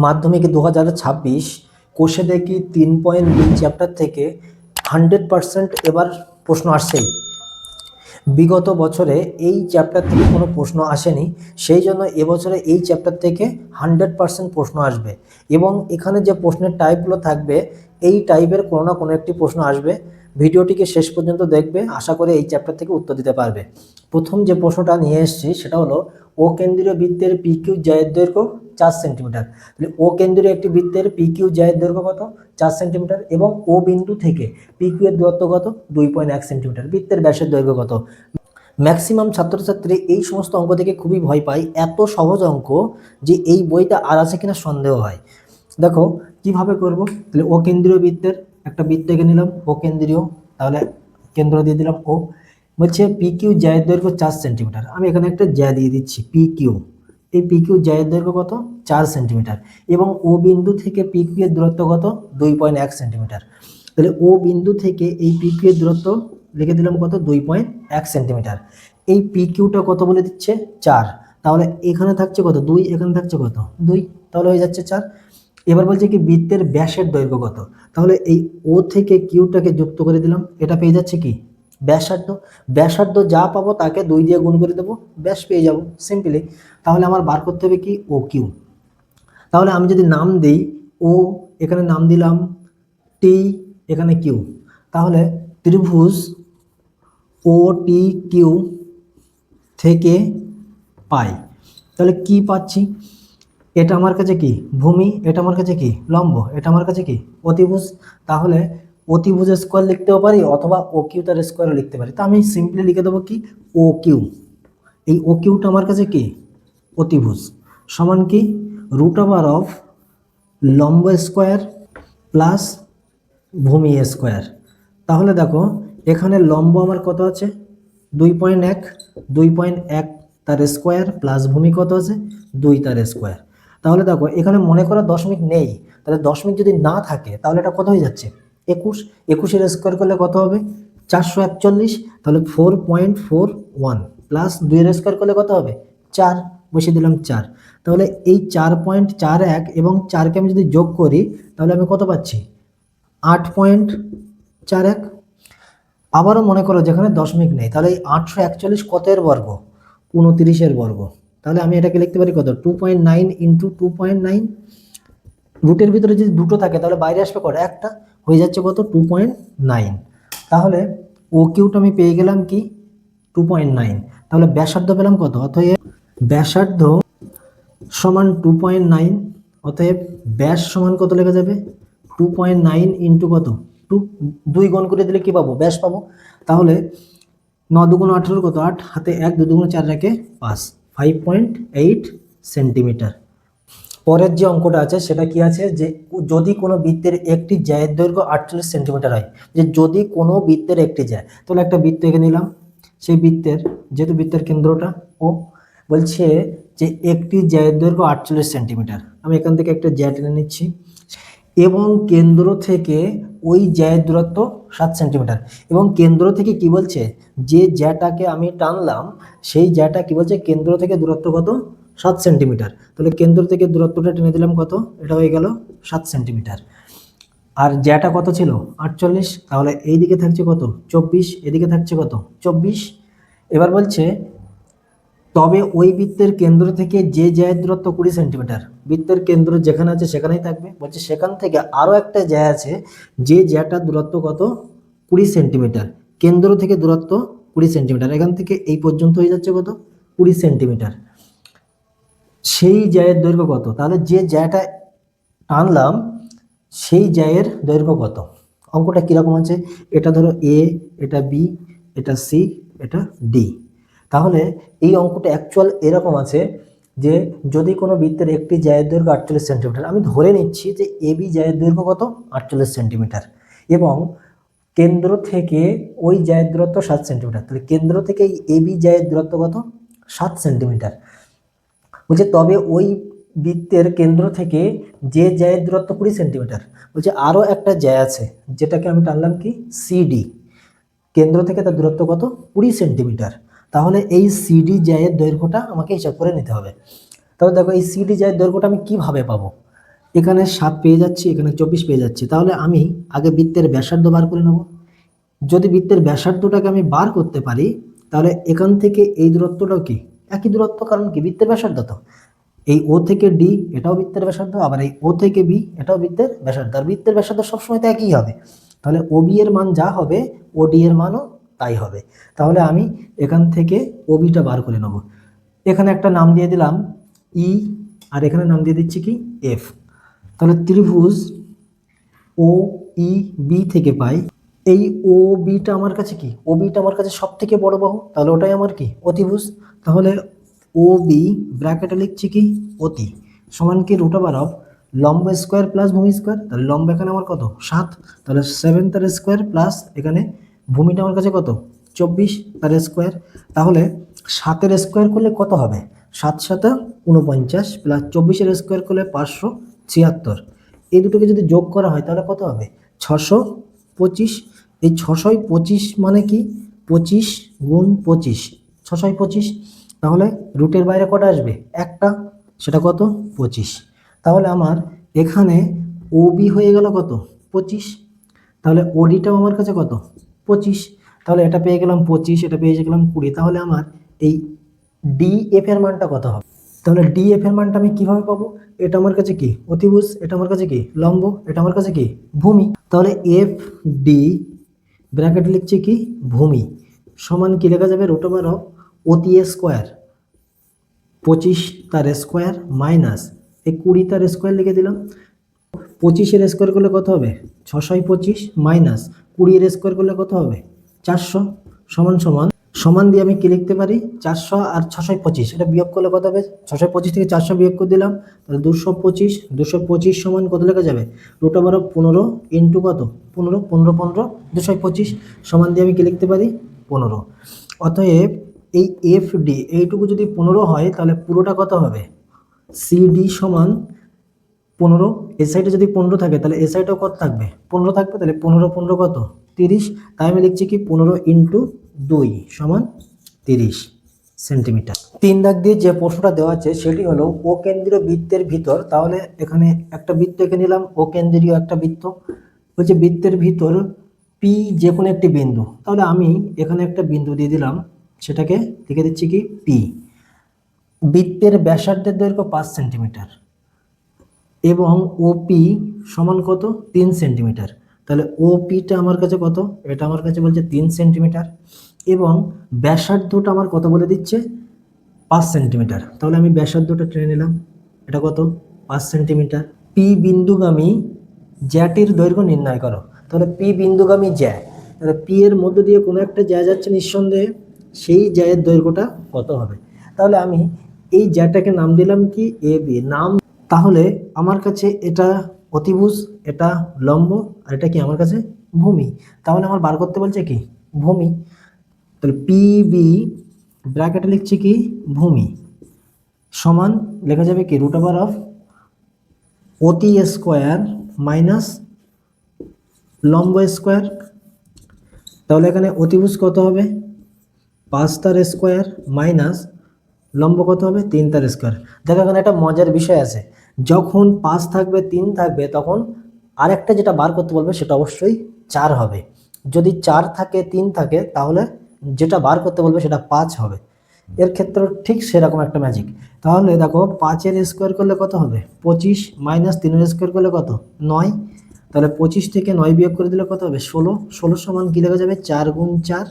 মাধ্যমিক 2026 কোষে দেখি 3.2 চ্যাপ্টার থেকে 100% এবার প্রশ্ন আসছেই। বিগত বছরে এই চ্যাপ্টার থেকে কোনো প্রশ্ন আসেনি, সেই জন্য এবছরে এই চ্যাপ্টার থেকে 100% প্রশ্ন আসবে এবং এখানে যে প্রশ্নের টাইপগুলো থাকবে এই টাইপের কোনো না কোনো একটি প্রশ্ন আসবে। ভিডিওটিকে শেষ পর্যন্ত দেখবে, আশা করি এই চ্যাপ্টার থেকে উত্তর দিতে পারবে। প্রথম যে প্রশ্নটা নিয়ে এসেছি সেটা হলো ও কেন্দ্রীয় বৃত্তের পিকিউ জায়ের দৈর্ঘ্য 4 সেন্টিমিটার। তাহলে ও কেন্দ্রীয় একটি বৃত্তের পিকিউ জায়ের দৈর্ঘ্য কত? 4 সেন্টিমিটার এবং ও বিন্দু থেকে পিকিউ এর দূরত্ব কত? 2.1 সেন্টিমিটার। বৃত্তের ব্যাসের দৈর্ঘ্য কত? ম্যাক্সিমাম ছাত্রছাত্রী এই সমস্ত অঙ্ক থেকে খুবই ভয় পায়, এত সহজ অঙ্ক যে এই বইটা আর আছে কিনা সন্দেহ হয়। দেখো কিভাবে করব। তাহলে ও কেন্দ্রীয় বৃত্তের একটা বৃত্ত এঁকে নিলাম, ও কেন্দ্রীয়, তাহলে কেন্দ্র দিয়ে দিলাম ও। বলছে পি কিউ জায়ের দৈর্ঘ্য 4 সেন্টিমিটার, আমি এখানে একটা জ্যা দিয়ে দিচ্ছি পি কিউ। এই পি কিউ জায়ের দৈর্ঘ্য কত? 4 সেন্টিমিটার এবং ও বিন্দু থেকে পি কিউ এর দূরত্ব কত? 2.1 সেন্টিমিটার। তাহলে ও বিন্দু থেকে এই পি কিউ এর দূরত্ব লিখে দিলাম কত? 2.1 সেন্টিমিটার। এই পি কিউটা কত বলে দিচ্ছে? 4। তাহলে এখানে থাকছে কত? 2, এখানে থাকছে কত? 2, তাহলে হয়ে যাচ্ছে 4। এবার বলছে কি বৃত্তের ব্যাসের দৈর্ঘ্য কত? তাহলে এই ও থেকে কিউটাকে যুক্ত করে দিলাম, এটা পেয়ে যাচ্ছে কি? ব্যাসার্ধ। ব্যাসার্ধ যা পাবো তাকে 2 দিয়ে গুণ করে দেবো, ব্যাস পেয়ে যাব সিম্পলি। তাহলে আমার বার করতে হবে কি? O Q. তাহলে আমি যদি নাম দিই ও, এখানে নাম দিলাম টি, এখানে কিউ, তাহলে ত্রিভুজ ও টি কিউ থেকে পাই। তাহলে কি পাচ্ছি? এটা আমার কাছে কি? ভূমি, এটা আমার কাছে কি? লম্ব, এটা আমার কাছে কি? অতিভুজ। তাহলে অতিভুজের স্কোয়ার লিখতেও পারি অথবা ও কিউ তার স্কোয়ারও লিখতে পারি। তো আমি সিম্পলি লিখে দেবো কি? O Q. এই ও কিউটা আমার কাছে কি? অতিভুজ। সমান কি? √অফ লম্ব স্কোয়ার প্লাস ভূমি স্কোয়ার। তাহলে দেখো এখানে লম্ব আমার কত আছে? 2.1, 2.1 তার স্কোয়ার প্লাস ভূমি কত আছে? 2 তার স্কোয়ার। তাহলে দেখো এখানে মনে করো দশমিক নেই, তাহলে দশমিক যদি না থাকে তাহলে এটা কত হয়ে যাচ্ছে? 21। 21-এর স্কোয়ার করলে কত হবে? 441। তাহলে 4.41 প্লাস 2-এর স্কোয়ার করলে কত হবে? 4, বসিয়ে দিলাম 4। তাহলে এই 4.41 এবং 4কে আমি যদি যোগ করি তাহলে আমি কত পাচ্ছি? 8.41। আবারও মনে করো যেখানে দশমিক নেই, তাহলে এই 841 কত এর বর্গ? 29-এর বর্গ। তাহলে আমি এটাকে লিখতে পারি কত? 2.9 ইন্টু 2.9। রুটের ভিতরে যদি দুটো থাকে তাহলে বাইরে আসবে কত? একটা, হয়ে যাচ্ছে কত? 2.9। তাহলে ও কিউটা আমি পেয়ে গেলাম কি? 2.9। তাহলে ব্যাসার্ধ পেলাম কত? অতএব ব্যাসার্ধ সমান 2.9। অতএব ব্যাস সমান কত লেখা যাবে? 2.9 ইন্টু কত? 2, 2 গুণ করে দিলে কি পাবো? ব্যাস পাবো। তাহলে 9 দুগুণ 18 কত? 8, হাতে 1, 2 দুগুণ 4 রেখে 5, 5.8 সেন্টিমিটার। পরের যে অঙ্কটা আছে সেটা কি আছে? যে যদি কোনো বৃত্তের একটি জ্যায়ের দৈর্ঘ্য 48 সেন্টিমিটার হয়, যে যদি কোনো বৃত্তের একটি জ্যা, তাহলে একটা বৃত্ত এঁকে নিলাম, সেই বৃত্তের যেহেতু বৃত্তের কেন্দ্রটা ও, বলছে যে একটি জ্যায়ের দৈর্ঘ্য 48 সেন্টিমিটার। আমি এখান থেকে একটা জ্যা টেনে নিচ্ছি এবং কেন্দ্র থেকে ওই জ্যায়ের দূরত্ব 7 সেন্টিমিটার। এবং কেন্দ্র থেকে কি বলছে? যে জ্যাটাকে আমি টানলাম সেই জ্যাটা কি বলছে? কেন্দ্র থেকে দূরত্ব কত? 7 সেন্টিমিটার। তাহলে কেন্দ্র থেকে দূরত্বটা টেনে দিলাম কত? এটা হয়ে গেল 7 সেন্টিমিটার। আর জ্যাটা কত ছিল? 48। তাহলে এই দিকে থাকছে কত? 24, এদিকে থাকছে কত? 24। এবার বলছে তবে ওই বৃত্তের কেন্দ্র থেকে যে জ্যায়ের দূরত্ব 20 সেন্টিমিটার। বৃত্তের কেন্দ্র যেখানে আছে সেখানেই থাকবে। বলছে সেখান থেকে আরও একটা জ্যা আছে, যে জ্যাটার দূরত্ব কত? 20 সেন্টিমিটার। কেন্দ্র থেকে দূরত্ব 20 সেন্টিমিটার, এখান থেকে এই পর্যন্ত হয়ে যাচ্ছে কত? 20 সেন্টিমিটার। সেই জ্যায়ের দৈর্ঘ্য কত? তাহলে যে জ্যাটা টানলাম সেই জ্যায়ের দৈর্ঘ্য কত? অঙ্কটা কীরকম আছে? এটা ধরো এ, এটা বি, এটা সি, এটা ডি। তাহলে এই অঙ্কটা অ্যাকচুয়াল এরকম আছে যে যদি কোনো বৃত্তের একটি জ্যায়ের দৈর্ঘ্য 48 সেন্টিমিটার, আমি ধরে নিচ্ছি যে এ বি জ্যায়ের দৈর্ঘ্য কত? 48 সেন্টিমিটার এবং কেন্দ্র থেকে ওই জ্যায়ের দূরত্ব 7 সেন্টিমিটার। তাহলে কেন্দ্র থেকে এই এ বি জ্যায়ের দূরত্ব কত? 7 সেন্টিমিটার। বলছে তবে ওই বৃত্তের কেন্দ্র থেকে যে জ্যায়ের দূরত্ব 20 সেন্টিমিটার। বলছে আরও একটা জ্যা আছে যেটাকে আমি টানলাম কি? সিডি। কেন্দ্র থেকে তার দূরত্ব কত? 20 সেন্টিমিটার। তাহলে এই সিডি জ্যায়ের দৈর্ঘ্যটা আমাকে হিসাব করে নিতে হবে। তাহলে দেখো এই সিডি জ্যায়ের দৈর্ঘ্যটা আমি কিভাবে পাবো? এখানে 7 পেয়ে যাচ্ছি, এখানে 24 পেয়ে যাচ্ছি। তাহলে আমি আগে বৃত্তের ব্যাসার্ধ বার করে নেব। যদি বৃত্তের ব্যাসার্ধটাকে আমি বার করতে পারি, তাহলে এখান থেকে এই দূরত্বটাও কি একই দূরত্ব, কারণ কি বৃত্তের ব্যাসার্ধ তো। এই ও থেকে ডি এটাও বৃত্তের ব্যাসার্ধ, আবার এই ও থেকে বি এটাও বৃত্তের ব্যাসার্ধ, আর বৃত্তের ব্যাসার্ধ সবসময় তো একই হবে। তাহলে ও বি এর মান যা হবে ও ডি এর মানও তাই হবে। তাহলে আমি এখান থেকে ও বিটা বার করে নেব। এখানে একটা নাম দিয়ে দিলাম ই, আর এখানে নাম দিয়ে দিচ্ছি কি এফ। তাহলে ত্রিভুজ ও ই বি থেকে পাই এই ও বিটা আমার কাছে কি, ও বিটা আমার কাছে সব থেকে বড় বাহু, তাহলে ওটাই আমার কি অতিভুজ। তাহলে ও বি ব্র্যাকেটে লিখছি কি অতি সমান কি √অফ লম্ব স্কোয়ার প্লাস ভূমি স্কোয়ার। তাহলে লম্ব এখানে আমার কত 7, তাহলে 7 তার স্কোয়ার প্লাস এখানে ভূমিটা আমার কাছে কত 24 তার স্কোয়ার। তাহলে 7-এর স্কোয়ার করলে কত হবে, 7 7 49 প্লাস 24-এর স্কোয়ার করলে 576। এই দুটোকে যদি যোগ করা হয় তাহলে কত হবে 625। এই 625 মানে কি 25 গুণ 25, 625। তাহলে রুটের বাইরে কটা আসবে একটা, সেটা কত 25। তাহলে আমার এখানে ও বি হয়ে গেল কত 25, তাহলে ওডিটাও আমার কাছে কত 25। তাহলে এটা পেয়ে গেলাম 25, এটা পেয়ে গেলাম 20। তাহলে আমার এই ডি এফ এর মানটা কত হবে, তাহলে ডি এফ এর মানটা আমি কিভাবে পাবো, এটা আমার কাছে কি অতিভুজ, এটা আমার কাছে কি লম্ব, এটা আমার কাছে কি ভূমি। তাহলে এফ ডি ব্র্যাকেট লিখছি কি ভূমি সমান কি লেখা যাবে √অফ অতি স্কোয়ার 25 তার স্কোয়ার মাইনাস এই 20 তার স্কোয়ার লিখে দিলাম। 25-এর স্কোয়ার করলে কত হবে 625 মাইনাস 20-এর স্কোয়ার করলে কত হবে 400 সমান সমান সমান দিয়ে আমি কি লিখতে পারি 400 আর 625 এটা বিয়োগ করলে কত হবে 625 থেকে 400 বিয়োগ করে দিলাম, তাহলে 225। 225 সমান কত লেখা যাবে √অফ 15 ইন্টু কত 15 15 15 225 সমান দিয়ে আমি কি লিখতে পারি 15। অতএব এই এফ ডি এইটুকু যদি 15 হয় তাহলে পুরোটা কত হবে সিডি সমান 15। এই সাইডে যদি 15 থাকে তাহলে এই সাইডেও কত থাকবে 15 থাকবে, তাহলে 15 15 কত 30। তাই আমি লিখছি কি 15 ইন্টু 2 সমান 30 সেন্টিমিটার। 3 দাগ দিয়ে যে প্রশ্নটা দেওয়া আছে সেটি হলো ও কেন্দ্রীয় বৃত্তের ভিতর। তাহলে এখানে একটা বৃত্ত এঁকে নিলাম, ও কেন্দ্রীয় একটা বৃত্ত বলছে বৃত্তের ভিতর পি যে কোনো একটি বিন্দু। তাহলে আমি এখানে একটা বিন্দু দিয়ে দিলাম, সেটাকে লিখে দিচ্ছি কি পি। বৃত্তের ব্যাসার্ধের দৈর্ঘ্য 5 সেন্টিমিটার এবং ওপি সমান কত 3 সেন্টিমিটার। তাহলে ওপিটা আমার কাছে কত, এটা আমার কাছে বলছে 3 সেন্টিমিটার এবং ব্যাসার্ধটা আমার কত বলে দিচ্ছে 5 সেন্টিমিটার। তাহলে আমি ব্যাসার্ধটা টেনে নিলাম, এটা কত 5 সেন্টিমিটার। পি বিন্দুগামী জ্যাটির দৈর্ঘ্য নির্ণয় করো। তাহলে পি বিন্দুগামী জ্যা, তাহলে পি এর মধ্য দিয়ে কোনো একটা জ্যা যাচ্ছে নিঃসন্দেহে, সেই জ্যায়ের দৈর্ঘ্যটা কত হবে। তাহলে আমি এই জ্যাটাকে নাম দিলাম কি এ বি নাম। তাহলে আমার কাছে এটা অতিভুজ, এটা লম্ব, আর এটা কি আমার কাছে ভূমি। তাহলে আমার বার করতে বলছে কি ভূমি। তাহলে পি বি ব্র্যাকেটে লিখছি কি ভূমি সমান লেখা যাবে কি √অফ অতি স্কোয়ার মাইনাস লম্ব স্কোয়ার। তাহলে এখানে অতিভুজ কত হবে 5 তার স্কোয়ার মাইনাস লম্ব কত হবে 3 তার স্কোয়ার। দেখো এখানে একটা মজার বিষয় আছে, যখন 5 থাকবে 3 থাকবে তখন আরেকটা যেটা বার করতে বলবে সেটা অবশ্যই 4 হবে। যদি 4 থাকে 3 থাকে তাহলে যেটা বার করতে বলবে সেটা 5 হবে। এর ক্ষেত্রে ঠিক সেরকম একটা ম্যাজিক। তাহলে দেখো 5-এর স্কোয়ার করলে কত হবে 25 মাইনাস 3-এর স্কোয়ার করলে কত 9। তাহলে 25 থেকে 9 বিয়োগ করে দিলে কত হবে 16। 16 সমান কি লেখা যাবে 4 গুণ 4।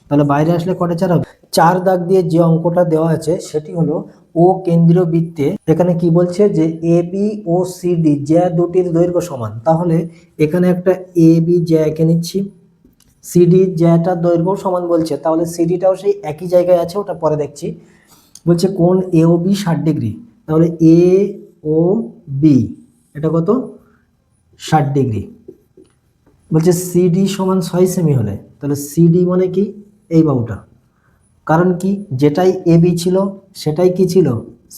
তাহলে বাইরে আসলে কটা 4 হবে 4 দাগ দিয়ে যে অঙ্কটা দেওয়া আছে সেটি হলো ও কেন্দ্রীয় বৃত্তে। এখানে কি বলছে যে A B O C D জ্যা দুটির দৈর্ঘ্য সমান। তাহলে এখানে একটা এ বি জ্যা এঁকে নিচ্ছি, সিডি জ্যাটার দৈর্ঘ্য সমান বলছে, তাহলে সিডিটাও সেই একই জায়গায় আছে, ওটা পরে দেখছি। বলছে কোণ এ ও বি 60 ডিগ্রি, তাহলে এ ও বি এটা কত 60 ডিগ্রি। বলছে সিডি সমান 6 সেমি হলে, তাহলে সিডি মানে কি এই বাহুটা, কারণ কি যেটাই এ বি ছিল সেটাই কি ছিল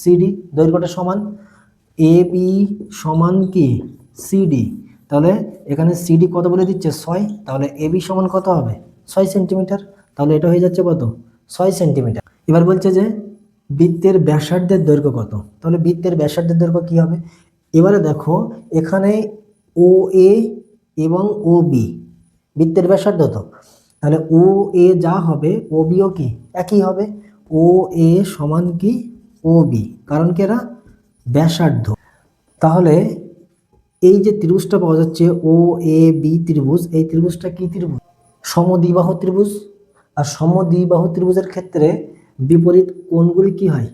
সিডি, দৈর্ঘ্যটা সমান। এ বি সমান কি সিডি, তাহলে এখানে সিডি কত বলে দিচ্ছে 6, তাহলে এ বি সমান কত হবে 6 সেন্টিমিটার। তাহলে এটা হয়ে যাচ্ছে কত 6 সেন্টিমিটার। এবার বলছে যে বৃত্তের ব্যাসার্ধের দৈর্ঘ্য কত, তাহলে বৃত্তের ব্যাসার্ধের দৈর্ঘ্য কি হবে এবারে দেখো এখানে ও এ এবং ও বি বৃত্তের ব্যাসার্ধ তো, তাহলে ও এ যা হবে ও বিও কি একই হবে। ও এ সমান কি ও বি, কারণ কি এরা ব্যাসার্ধ। তাহলে এই যে ত্রিভুজটা পাওয়া যাচ্ছে ও এ বি ত্রিভুজ, এই ত্রিভুজটা কি ত্রিভুজ? সমদ্বিবাহু ত্রিভুজ। আর সমদ্বিবাহু ত্রিভুজের ক্ষেত্রে বিপরীত কোণগুলি কি হয়?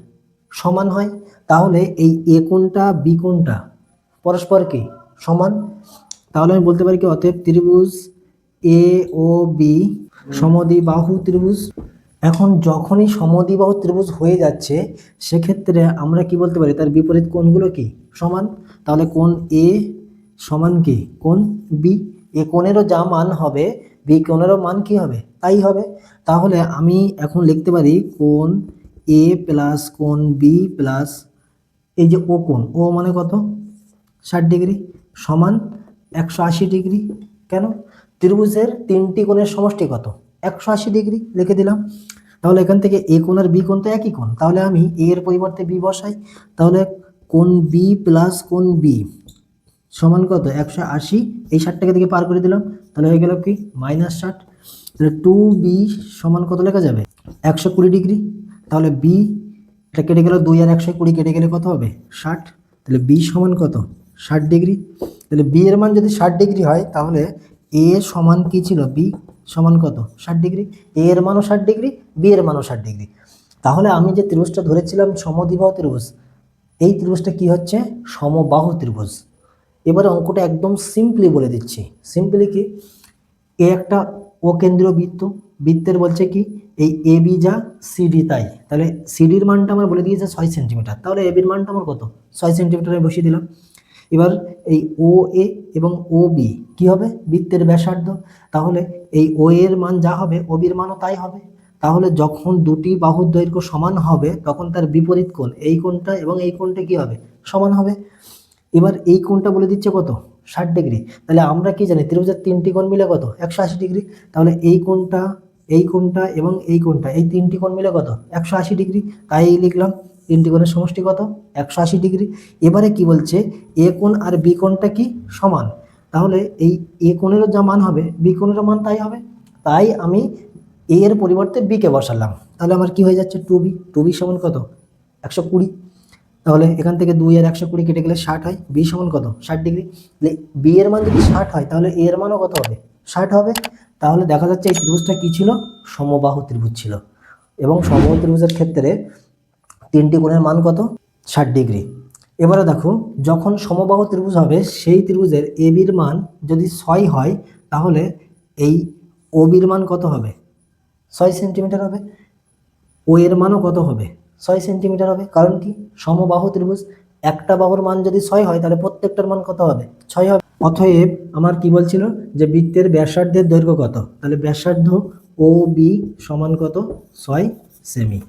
সমান হয়। তাহলে এই এ কোণটা বি কোণটা পরস্পর কি সমান। তাহলে আমি বলতে পারি কি অতএব ত্রিভুজ এ ও বি সমদ্বিবাহু ত্রিভুজ। এখন যখনই সমদ্বিবাহু ত্রিভুজ হয়ে যাচ্ছে সেক্ষেত্রে আমরা কি বলতে পারি তার বিপরীত কোণগুলো কি সমান। তাহলে কোণ এ সমান কি কোণ বি, এ কোণেরও যা মান হবে বি কোণেরও মান কি হবে তাই হবে। তাহলে আমি এখন লিখতে পারি কোণ এ প্লাস কোণ বি প্লাস এই যে ও কোণ, ও মানে কত 60 ডিগ্রি সমান 180 ডিগ্রি। কেন? ত্রিভুজের তিনটি কোণের সমষ্টি কত 180 ডিগ্রি লিখে দিলাম। তাহলে এখান থেকে এ কোণ আর বি কোণ তো একই কোণ, তাহলে আমি এ এর পরিবর্তে বি বসাই। তাহলে কোণ বি প্লাস কোণ বি সমান কত 180, এই 60টাকে দিকে পার করে দিলাম, তাহলে হয়ে গেল কি -60। তাহলে 2b সমান কত লেখা যাবে 120 ডিগ্রি। তাহলে বি এটা কেটে গেল 2 আর 120 কেটে গেলে কত হবে 60। তাহলে বি সমান কত 60 ডিগ্রি। তাহলে বি এর মান যদি 60 ডিগ্রি হয় তাহলে এ সমান কি ছিল বি সমান কত 60 ডিগ্রি। এ এর মানও 60 ডিগ্রি, বি এর মানও 60 ডিগ্রি। তাহলে আমি যে ত্রিভুজটা ধরেছিলাম সমদ্বিবাহু ত্রিভুজ, এই ত্রিভুজটা কি হচ্ছে সমবাহু ত্রিভুজ। এবারে অঙ্কটা একদম সিম্পলি বলে দিচ্ছি। সিম্পলি কি, এ একটা ও কেন্দ্রীয় বৃত্ত, বৃত্তের বলছে কি এই এ বি যা সিডি তাই। তাহলে সিডির মানটা আমার বলে দিয়েছে 6 সেন্টিমিটার, তাহলে এ বির মানটা আমার কত 6 সেন্টিমিটারে বসিয়ে দিলাম। এবার এই ও এ এবং ও বি কী হবে বৃত্তের ব্যাসার্ধ, তাহলে এই ও এর মান যা হবে ও বির মানও তাই হবে। তাহলে যখন দুটি বাহুর দৈর্ঘ্য সমান হবে তখন তার বিপরীত কোণ এই কোণটা এবং এই কোণটা কি হবে সমান হবে। এবার এই কোণটা বলে দিচ্ছে কত 60 ডিগ্রি। তাহলে আমরা কি জানি ত্রিভুজের তিনটি কোণ মিলে কত 180 ডিগ্রি। তাহলে এই কোণটা এবং এই কোণটা এই তিনটি কোণ মিলে কত 180 ডিগ্রি, তাই লিখলাম তিনটি কোণের সমষ্টি কত 180 ডিগ্রি। এবারে কি বলছে এ কোণ আর বি কোণটা কি সমান, তাহলে এই এ কোণেরও যা মান হবে বি কোণেরও মান তাই হবে। তাই আমি এ এর পরিবর্তে বি কে বসালাম। তাহলে আমার কি হয়ে যাচ্ছে 2b সমান কত 120। তাহলে এখান থেকে 2 আর 120 কেটে গেলে 60 হয়, বি সমান কত 60 ডিগ্রি। বি এর মান যদি 60 হয় তাহলে এ এর মানও কত হবে 60 হবে। তাহলে দেখা যাচ্ছে এই ত্রিভুজটা কি ছিল সমবাহু ত্রিভুজ ছিল। এবং সমবাহু ত্রিভুজের ক্ষেত্রে তিনটি কোণের মান কত 60 ডিগ্রি। এবারে দেখো যখন সমবাহু ত্রিভুজ হবে সেই ত্রিভুজের এ বির মান যদি 6 হয় তাহলে এই ও বির মান কত হবে 6 সেন্টিমিটার হবে। ও এর মানও কত হবে 6 সেন্টিমিটার হবে। কারণ কি সমবাহু ত্রিভুজ, একটা বাহুর মান যদি 6 হয় তাহলে প্রত্যেকটার মান কত হবে 6 হবে। অতএব আমার কি বলছিল যে বৃত্তের ব্যাসার্ধের দৈর্ঘ্য কত, তাহলে ব্যাসার্ধ ও বি সমান কত 6 সেমি।